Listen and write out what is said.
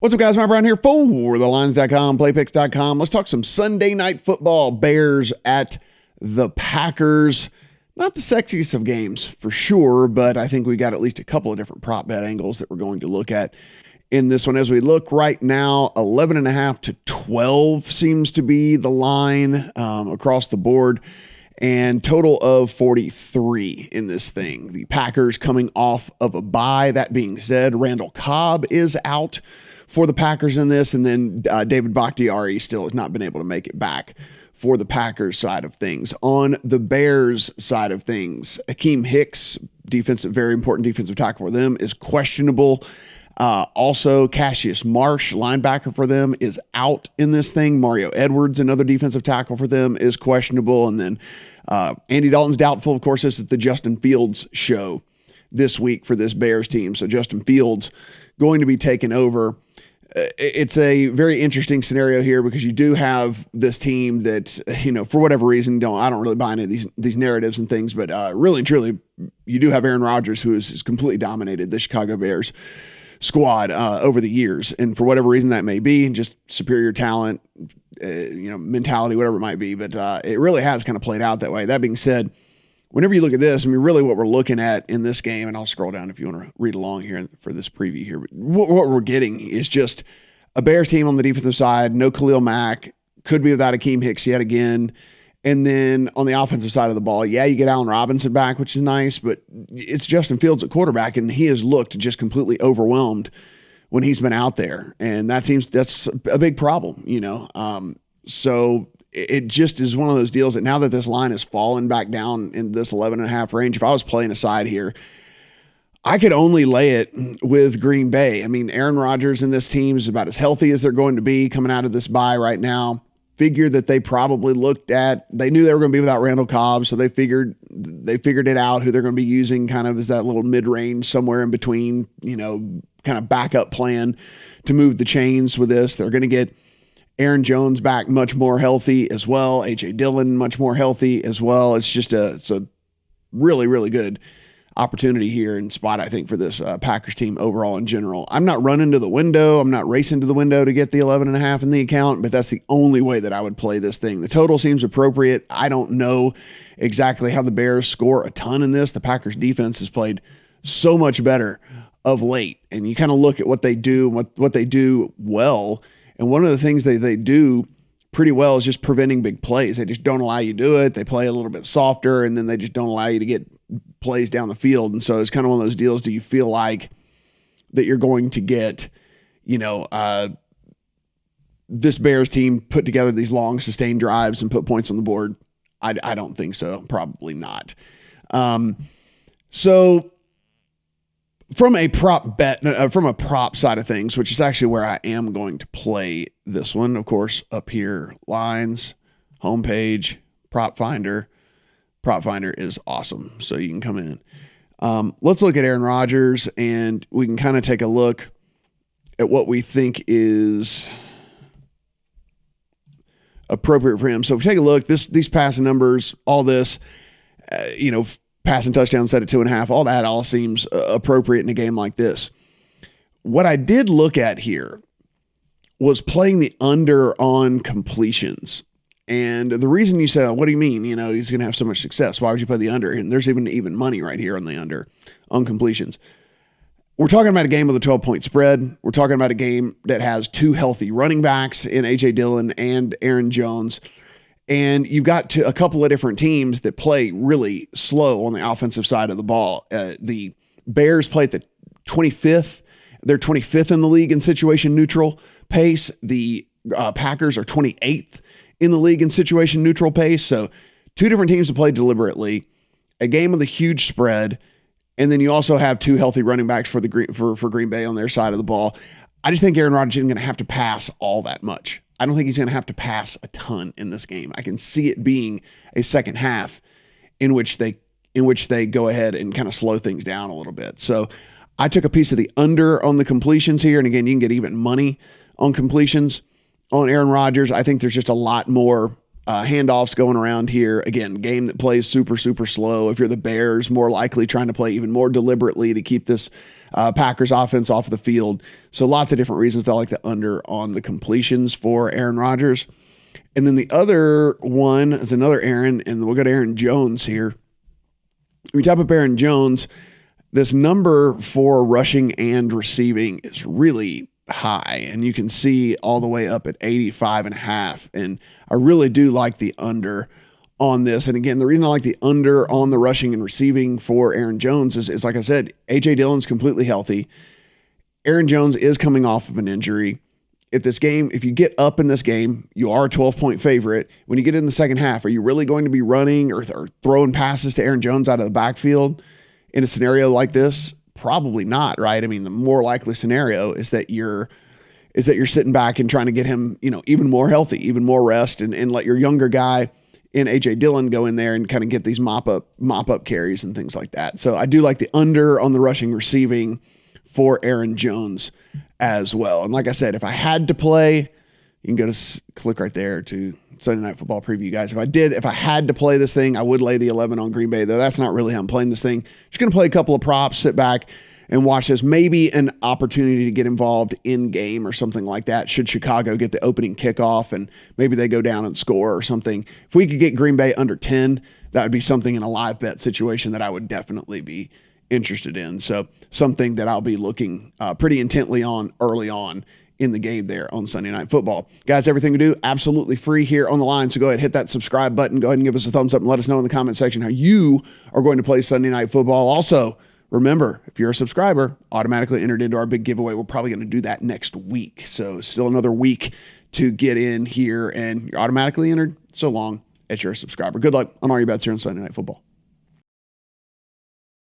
What's up, guys? Matt Brown here for TheLines.com, PlayPicks.com. Let's talk some Sunday night football. Bears at the Packers. Not the sexiest of games for sure, but I think we got at least a couple of different prop bet angles that we're going to look at in this one. As we look right now, 11.5 to 12 seems to be the line across the board, and total of 43 in this thing. The Packers coming off of a bye. That being said, Randall Cobb is out for the Packers in this, and then David Bakhtiari still has not been able to make it back for the Packers side of things. On the Bears side of things, Akeem Hicks, very important defensive tackle for them, is questionable. Also, Cassius Marsh, linebacker for them, is out in this thing. Mario Edwards, another defensive tackle for them, is questionable. And then Andy Dalton's doubtful. Of course, this is the Justin Fields show this week for this Bears team. So Justin Fields going to be taken over. It's a very interesting scenario here because you do have this team that, for whatever reason, I don't really buy any of these narratives and things, but really and truly, you do have Aaron Rodgers, who has completely dominated the Chicago Bears squad over the years. And for whatever reason that may be, just superior talent, mentality, whatever it might be. But it really has kind of played out that way. That being said, whenever you look at this, really what we're looking at in this game, and I'll scroll down if you want to read along here for this preview here. But what we're getting is just a Bears team on the defensive side, no Khalil Mack, could be without Akeem Hicks yet again. And then on the offensive side of the ball, you get Allen Robinson back, which is nice, but it's Justin Fields at quarterback, and he has looked just completely overwhelmed when he's been out there. And that's a big problem, So it just is one of those deals that now that this line has fallen back down in this 11.5 range, if I was playing a side here, I could only lay it with Green Bay. Aaron Rodgers and this team is about as healthy as they're going to be coming out of this bye right now. Figure that they probably they knew they were going to be without Randall Cobb, so they figured it out who they're going to be using kind of as that little mid-range somewhere in between, kind of backup plan to move the chains with this. They're going to get Aaron Jones back much more healthy as well. A.J. Dillon much more healthy as well. It's a really, really good opportunity here and spot, I think, for this Packers team overall in general. I'm not running to the window. I'm not racing to the window to get the 11.5 in the account, but that's the only way that I would play this thing. The total seems appropriate. I don't know exactly how the Bears score a ton in this. The Packers defense has played so much better of late, and you kind of look at what they do, what they do well. And one of the things they do pretty well is just preventing big plays. They just don't allow you to do it. They play a little bit softer, and then they just don't allow you to get plays down the field. And so it's kind of one of those deals. Do you feel like that you're going to get, this Bears team put together these long sustained drives and put points on the board? I don't think so. Probably not. So from a prop side of things, which is actually where I am going to play this one, of course, up here, lines, homepage, prop finder. Prop finder is awesome. So you can come in. Let's look at Aaron Rodgers, and we can kind of take a look at what we think is appropriate for him. So if we take a look, these passing numbers, all this, passing touchdown set at 2.5, all seems appropriate in a game like this. What I did look at here was playing the under on completions. And the reason you say, what do you mean? He's going to have so much success. Why would you play the under? And there's even money right here on the under on completions. We're talking about a game with a 12-point spread. We're talking about a game that has two healthy running backs in A.J. Dillon and Aaron Jones. And you've got a couple of different teams that play really slow on the offensive side of the ball. The Bears play at the 25th. They're 25th in the league in situation neutral pace. The Packers are 28th in the league in situation neutral pace. So two different teams that play deliberately, a game with a huge spread, and then you also have two healthy running backs for Green Bay on their side of the ball. I just think Aaron Rodgers isn't going to have to pass all that much. I don't think he's going to have to pass a ton in this game. I can see it being a second half in which they go ahead and kind of slow things down a little bit. So I took a piece of the under on the completions here. And again, you can get even money on completions on Aaron Rodgers. I think there's just a lot more handoffs going around here. Again, game that plays super, super slow. If you're the Bears, more likely trying to play even more deliberately to keep this Packers offense off the field. So lots of different reasons that I like the under on the completions for Aaron Rodgers. And then the other one is another Aaron, and we'll go to Aaron Jones here. When you type up Aaron Jones, this number for rushing and receiving is really high, and you can see all the way up at 85.5. And I really do like the under on this. And again, the reason I like the under on the rushing and receiving for Aaron Jones is like I said, A.J. Dillon's completely healthy. Aaron Jones is coming off of an injury. If you get up in this game, you are a 12-point favorite. When you get in the second half, are you really going to be running or throwing passes to Aaron Jones out of the backfield in a scenario like this? Probably not, right? I mean, the more likely scenario is that you're sitting back and trying to get him, even more healthy, even more rest, and let your younger guy in A.J. Dillon go in there and kind of get these mop up carries and things like that. So I do like the under on the rushing receiving for Aaron Jones as well. And like I said, if I had to play, you can go to click right there to Sunday Night Football preview, guys. If I had to play this thing, I would lay the 11 on Green Bay, though that's not really how I'm playing this thing. Just going to play a couple of props, sit back and watch this. Maybe an opportunity to get involved in game or something like that. Should Chicago get the opening kickoff and maybe they go down and score or something. If we could get Green Bay under 10, that would be something in a live bet situation that I would definitely be interested in. So something that I'll be looking pretty intently on early on in the game there on Sunday Night Football. Guys, everything we do, absolutely free here on the line. So go ahead, hit that subscribe button. Go ahead and give us a thumbs up and let us know in the comment section how you are going to play Sunday Night Football. Also, remember, if you're a subscriber, automatically entered into our big giveaway. We're probably going to do that next week. So still another week to get in here, and you're automatically entered so long as you're a subscriber. Good luck on all your bets here on Sunday Night Football.